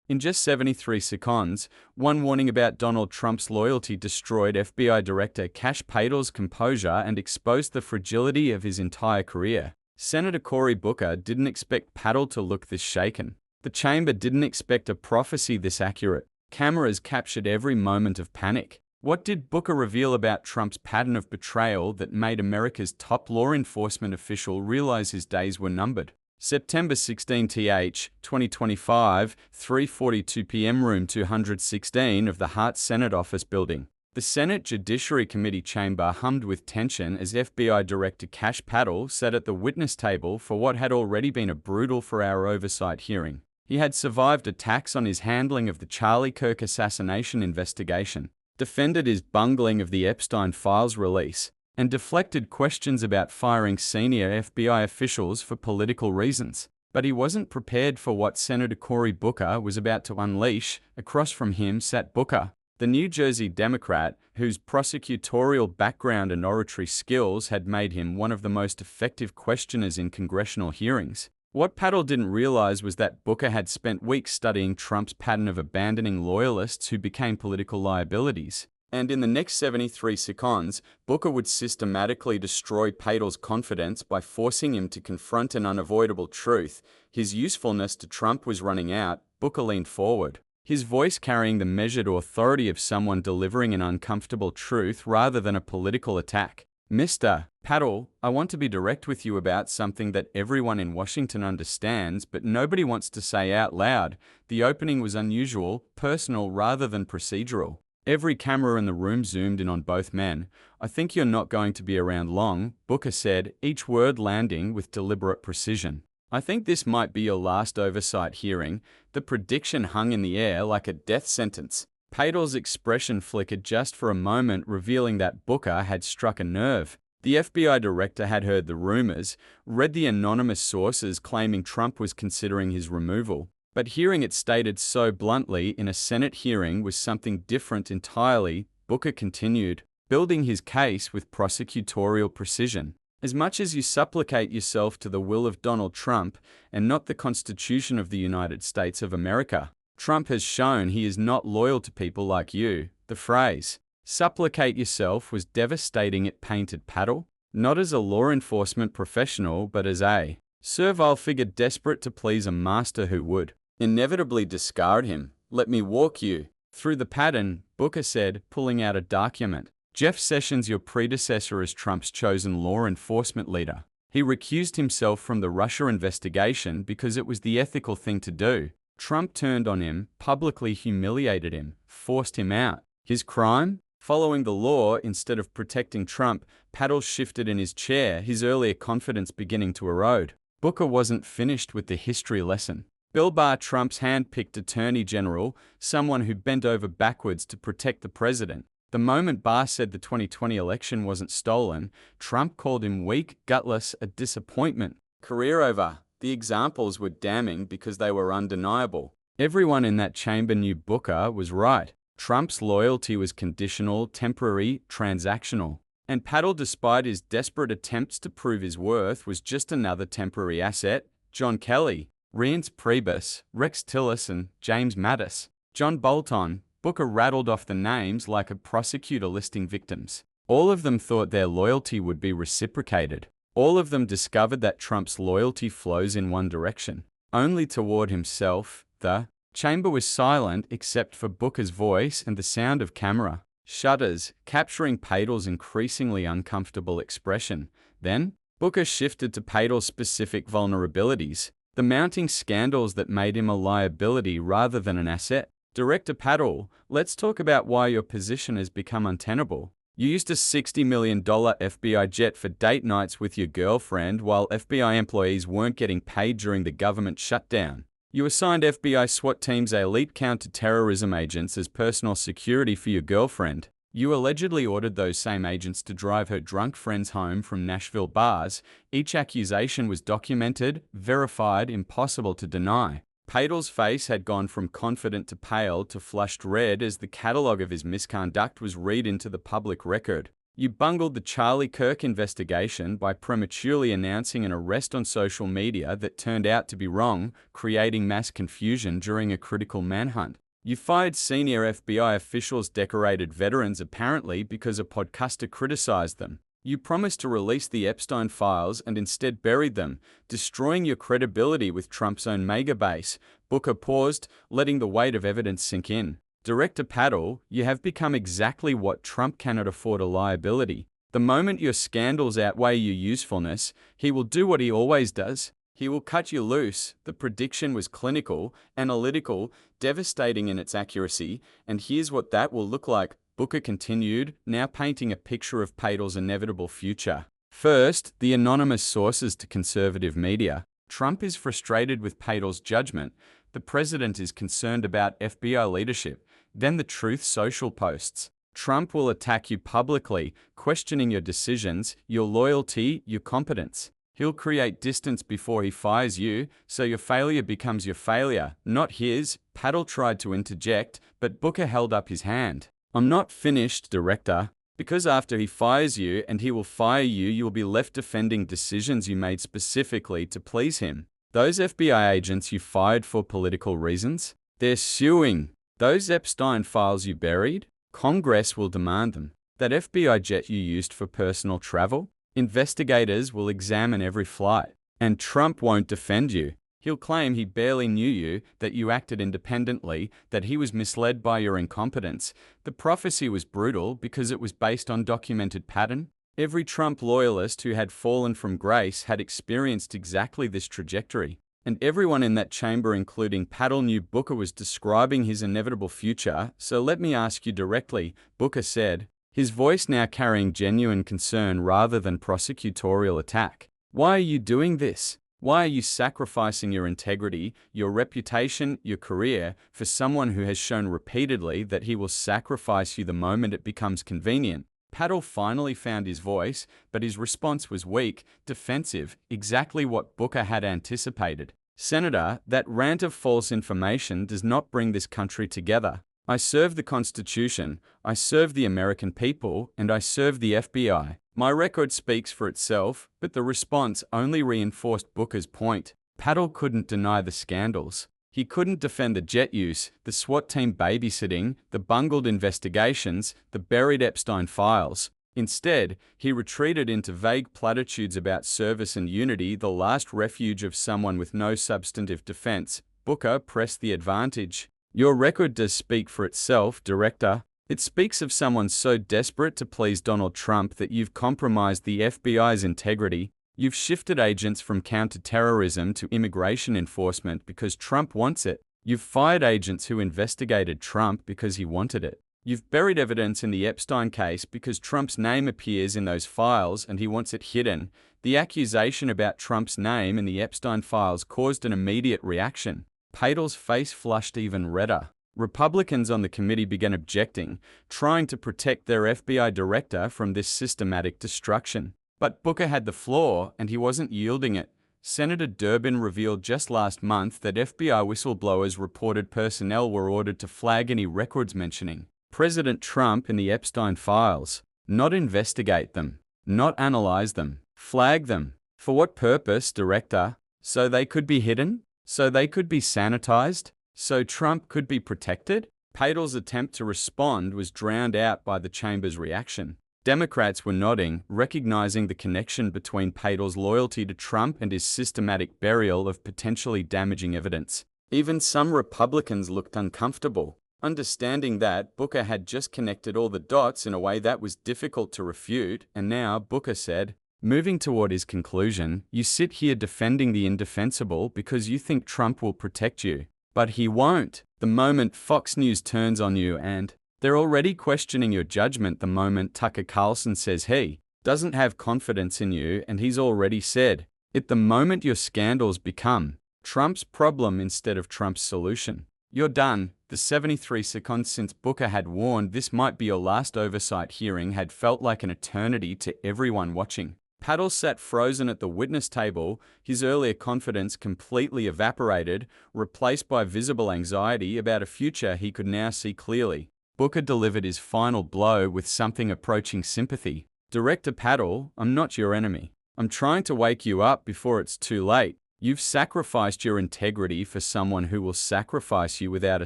In just 73 seconds, one warning about Donald Trump's loyalty destroyed FBI Director Kash Patel's composure and exposed the fragility of his entire career. Senator Cory Booker didn't expect Patel to look this shaken. The chamber didn't expect a prophecy this accurate. Cameras captured every moment of panic. What did Booker reveal about Trump's pattern of betrayal that made America's top law enforcement official realize his days were numbered? September 16 th, 2025, 3:42 p.m. Room 216 of the Hart Senate Office Building. The Senate Judiciary Committee chamber hummed with tension as FBI Director Kash Patel sat at the witness table for what had already been a brutal 4-hour oversight hearing. He had survived attacks on his handling of the Charlie Kirk assassination investigation, defended his bungling of the Epstein files release, and deflected questions about firing senior FBI officials for political reasons. But he wasn't prepared for what Senator Cory Booker was about to unleash. Across from him sat Booker, the New Jersey Democrat whose prosecutorial background and oratory skills had made him one of the most effective questioners in congressional hearings. What Patel didn't realize was that Booker had spent weeks studying Trump's pattern of abandoning loyalists who became political liabilities. And in the next 73 seconds, Booker would systematically destroy Patel's confidence by forcing him to confront an unavoidable truth. His usefulness to Trump was running out. Booker leaned forward, his voice carrying the measured authority of someone delivering an uncomfortable truth rather than a political attack. Mr. Patel, I want to be direct with you about something that everyone in Washington understands, but nobody wants to say out loud. The opening was unusual, personal rather than procedural. Every camera in the room zoomed in on both men. I think you're not going to be around long, Booker said, each word landing with deliberate precision. I think this might be your last oversight hearing. The prediction hung in the air like a death sentence. Patel's expression flickered just for a moment, revealing that Booker had struck a nerve. The FBI director had heard the rumors, read the anonymous sources claiming Trump was considering his removal. But hearing it stated so bluntly in a Senate hearing was something different entirely. Booker continued, building his case with prosecutorial precision. As much as you supplicate yourself to the will of Donald Trump and not the Constitution of the United States of America, Trump has shown he is not loyal to people like you. The phrase, supplicate yourself, was devastating. It painted Patel, not as a law enforcement professional, but as a servile figure desperate to please a master who would inevitably discard him. Let me walk you through the pattern, Booker said, pulling out a document. Jeff Sessions, your predecessor as Trump's chosen law enforcement leader. He recused himself from the Russia investigation because it was the ethical thing to do. Trump turned on him, publicly humiliated him, forced him out. His crime? Following the law instead of protecting Trump. Patel shifted in his chair, his earlier confidence beginning to erode. Booker wasn't finished with the history lesson. Bill Barr, Trump's hand-picked attorney general, someone who bent over backwards to protect the president. The moment Barr said the 2020 election wasn't stolen, Trump called him weak, gutless, a disappointment. Career over. The examples were damning because they were undeniable. Everyone in that chamber knew Booker was right. Trump's loyalty was conditional, temporary, transactional. And Patel, despite his desperate attempts to prove his worth, was just another temporary asset. John Kelly, Reince Priebus, Rex Tillerson, James Mattis, John Bolton. Booker rattled off the names like a prosecutor listing victims. All of them thought their loyalty would be reciprocated. All of them discovered that Trump's loyalty flows in one direction, only toward himself. The chamber was silent except for Booker's voice and the sound of camera shutters, capturing Patel's increasingly uncomfortable expression. Then, Booker shifted to Patel's specific vulnerabilities, the mounting scandals that made him a liability rather than an asset. Director Patel, let's talk about why your position has become untenable. You used a $60 million FBI jet for date nights with your girlfriend while FBI employees weren't getting paid during the government shutdown. You assigned FBI SWAT teams elite counter-terrorism agents as personal security for your girlfriend. You allegedly ordered those same agents to drive her drunk friends home from Nashville bars. Each accusation was documented, verified, impossible to deny. Patel's face had gone from confident to pale to flushed red as the catalogue of his misconduct was read into the public record. You bungled the Charlie Kirk investigation by prematurely announcing an arrest on social media that turned out to be wrong, creating mass confusion during a critical manhunt. You fired senior FBI officials, decorated veterans apparently because a podcaster criticized them. You promised to release the Epstein files and instead buried them, destroying your credibility with Trump's own mega base. Booker paused, letting the weight of evidence sink in. Director Patel, you have become exactly what Trump cannot afford: a liability. The moment your scandals outweigh your usefulness, he will do what he always does. He will cut you loose. The prediction was clinical, analytical, devastating in its accuracy, and here's what that will look like. Booker continued, now painting a picture of Patel's inevitable future. First, the anonymous sources to conservative media. Trump is frustrated with Patel's judgment. The president is concerned about FBI leadership. Then the Truth Social posts. Trump will attack you publicly, questioning your decisions, your loyalty, your competence. He'll create distance before he fires you, so your failure becomes your failure, not his. Patel tried to interject, but Booker held up his hand. I'm not finished, Director. Because after he fires you, and he will fire you, you'll be left defending decisions you made specifically to please him. Those FBI agents you fired for political reasons, they're suing. Those Epstein files you buried, Congress will demand them. That FBI jet you used for personal travel, investigators will examine every flight. And Trump won't defend you. He'll claim he barely knew you, that you acted independently, that he was misled by your incompetence. The prophecy was brutal because it was based on documented pattern. Every Trump loyalist who had fallen from grace had experienced exactly this trajectory. And everyone in that chamber, including Patel, knew Booker was describing his inevitable future. So let me ask you directly, Booker said, his voice now carrying genuine concern rather than prosecutorial attack. Why are you doing this? Why are you sacrificing your integrity, your reputation, your career for someone who has shown repeatedly that he will sacrifice you the moment it becomes convenient? Patel finally found his voice, but his response was weak, defensive, exactly what Booker had anticipated. Senator, that rant of false information does not bring this country together. I serve the Constitution, I serve the American people, and I serve the FBI. My record speaks for itself, but the response only reinforced Booker's point. Patel couldn't deny the scandals. He couldn't defend the jet use, the SWAT team babysitting, the bungled investigations, the buried Epstein files. Instead, he retreated into vague platitudes about service and unity, the last refuge of someone with no substantive defense. Booker pressed the advantage. Your record does speak for itself, Director. It speaks of someone so desperate to please Donald Trump that you've compromised the FBI's integrity. You've shifted agents from counterterrorism to immigration enforcement because Trump wants it. You've fired agents who investigated Trump because he wanted it. You've buried evidence in the Epstein case because Trump's name appears in those files and he wants it hidden. The accusation about Trump's name in the Epstein files caused an immediate reaction. Patel's face flushed even redder. Republicans on the committee began objecting, trying to protect their FBI director from this systematic destruction. But Booker had the floor, and he wasn't yielding it. Senator Durbin revealed just last month that FBI whistleblowers reported personnel were ordered to flag any records mentioning President Trump in the Epstein files, not investigate them, not analyze them, flag them. For what purpose, Director? So they could be hidden? So they could be sanitized? So Trump could be protected? Patel's attempt to respond was drowned out by the chamber's reaction. Democrats were nodding, recognizing the connection between Patel's loyalty to Trump and his systematic burial of potentially damaging evidence. Even some Republicans looked uncomfortable, understanding that Booker had just connected all the dots in a way that was difficult to refute, and now Booker said, moving toward his conclusion, you sit here defending the indefensible because you think Trump will protect you. But he won't. The moment Fox News turns on you, and they're already questioning your judgment the moment Tucker Carlson says he doesn't have confidence in you, and he's already said it the moment your scandals become Trump's problem instead of Trump's solution. You're done. The 73 seconds since Booker had warned this might be your last oversight hearing had felt like an eternity to everyone watching. Patel sat frozen at the witness table, his earlier confidence completely evaporated, replaced by visible anxiety about a future he could now see clearly. Booker delivered his final blow with something approaching sympathy. "Director Patel, I'm not your enemy. I'm trying to wake you up before it's too late. You've sacrificed your integrity for someone who will sacrifice you without a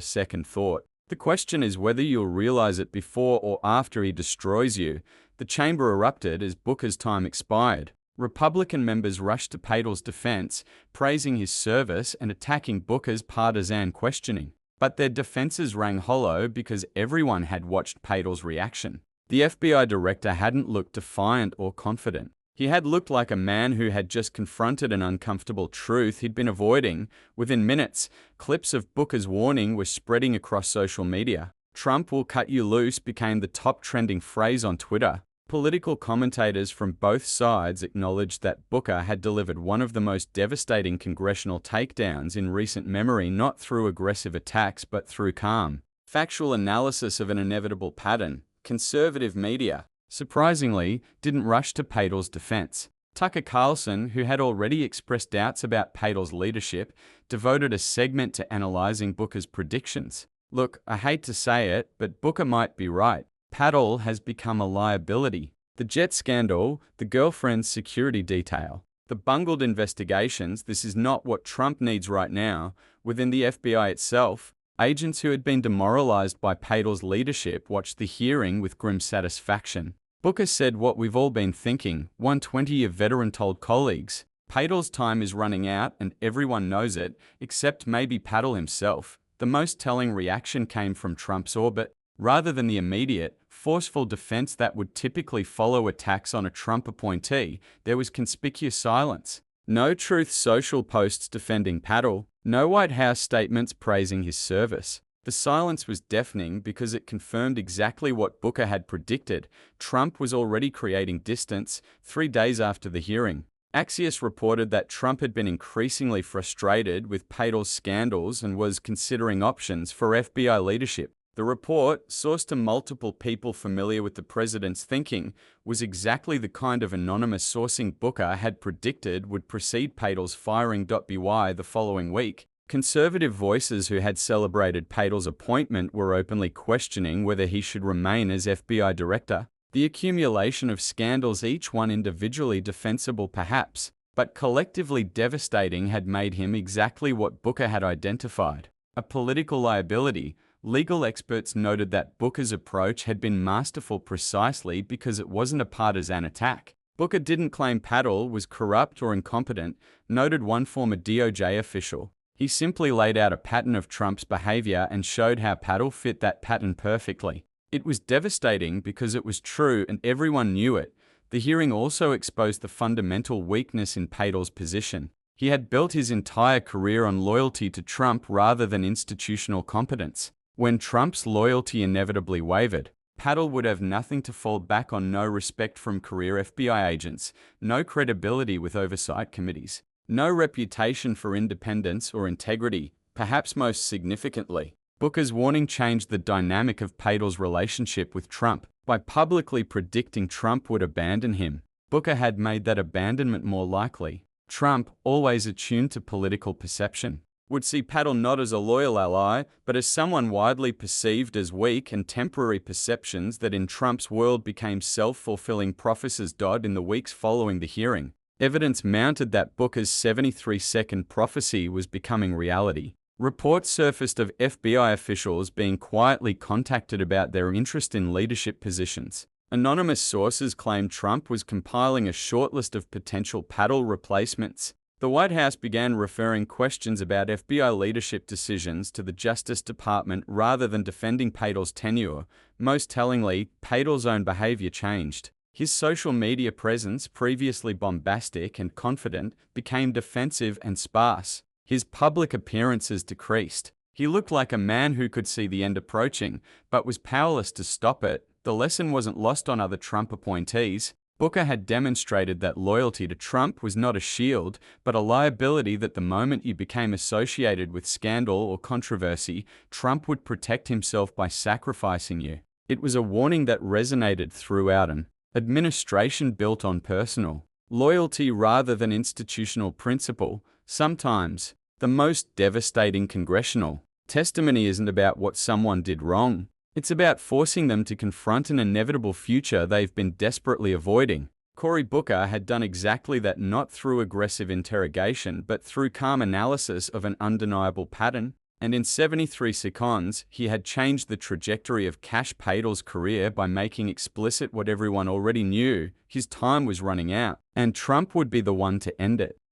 second thought. The question is whether you'll realize it before or after he destroys you." The chamber erupted as Booker's time expired. Republican members rushed to Patel's defense, praising his service and attacking Booker's partisan questioning. But their defenses rang hollow because everyone had watched Patel's reaction. The FBI director hadn't looked defiant or confident. He had looked like a man who had just confronted an uncomfortable truth he'd been avoiding. Within minutes, clips of Booker's warning were spreading across social media. "Trump will cut you loose" became the top trending phrase on Twitter. Political commentators from both sides acknowledged that Booker had delivered one of the most devastating congressional takedowns in recent memory, not through aggressive attacks but through calm, factual analysis of an inevitable pattern. Conservative media, surprisingly, didn't rush to Patel's defense. Tucker Carlson, who had already expressed doubts about Patel's leadership, devoted a segment to analyzing Booker's predictions. "Look, I hate to say it, but Booker might be right. Patel has become a liability. The jet scandal, the girlfriend's security detail, the bungled investigations, this is not what Trump needs right now." Within the FBI itself, agents who had been demoralized by Patel's leadership watched the hearing with grim satisfaction. Booker said what we've all been thinking, 120 of veteran told colleagues. Patel's time is running out and everyone knows it, except maybe Patel himself. The most telling reaction came from Trump's orbit. Rather than the immediate, forceful defense that would typically follow attacks on a Trump appointee, there was conspicuous silence. No Truth Social posts defending Patel, no White House statements praising his service. The silence was deafening because it confirmed exactly what Booker had predicted. Trump was already creating distance 3 days after the hearing. Axios reported that Trump had been increasingly frustrated with Patel's scandals and was considering options for FBI leadership. The report, sourced to multiple people familiar with the president's thinking, was exactly the kind of anonymous sourcing Booker had predicted would precede Patel's firing. By the following week, conservative voices who had celebrated Patel's appointment were openly questioning whether he should remain as FBI director. The accumulation of scandals, each one individually defensible perhaps, but collectively devastating, had made him exactly what Booker had identified: a political liability. Legal experts noted that Booker's approach had been masterful precisely because it wasn't a partisan attack. Booker didn't claim Patel was corrupt or incompetent, noted one former DOJ official. He simply laid out a pattern of Trump's behavior and showed how Patel fit that pattern perfectly. It was devastating because it was true and everyone knew it. The hearing also exposed the fundamental weakness in Patel's position. He had built his entire career on loyalty to Trump rather than institutional competence. When Trump's loyalty inevitably wavered, Patel would have nothing to fall back on: no respect from career FBI agents, no credibility with oversight committees, no reputation for independence or integrity. Perhaps most significantly, Booker's warning changed the dynamic of Patel's relationship with Trump. By publicly predicting Trump would abandon him, Booker had made that abandonment more likely. Trump, always attuned to political perception, would see Patel not as a loyal ally, but as someone widely perceived as weak, and temporary perceptions that in Trump's world became self-fulfilling prophecies. In the weeks following the hearing, evidence mounted that Booker's 73-second prophecy was becoming reality. Reports surfaced of FBI officials being quietly contacted about their interest in leadership positions. Anonymous sources claimed Trump was compiling a shortlist of potential Patel replacements. The White House began referring questions about FBI leadership decisions to the Justice Department rather than defending Patel's tenure. Most tellingly, Patel's own behavior changed. His social media presence, previously bombastic and confident, became defensive and sparse. His public appearances decreased. He looked like a man who could see the end approaching, but was powerless to stop it. The lesson wasn't lost on other Trump appointees. Booker had demonstrated that loyalty to Trump was not a shield, but a liability. That the moment you became associated with scandal or controversy, Trump would protect himself by sacrificing you. It was a warning that resonated throughout an administration built on personal loyalty rather than institutional principle. Sometimes, the most devastating congressional testimony isn't about what someone did wrong. It's about forcing them to confront an inevitable future they've been desperately avoiding. Cory Booker had done exactly that, not through aggressive interrogation, but through calm analysis of an undeniable pattern. And in 73 seconds, he had changed the trajectory of Kash Patel's career by making explicit what everyone already knew: his time was running out, and Trump would be the one to end it.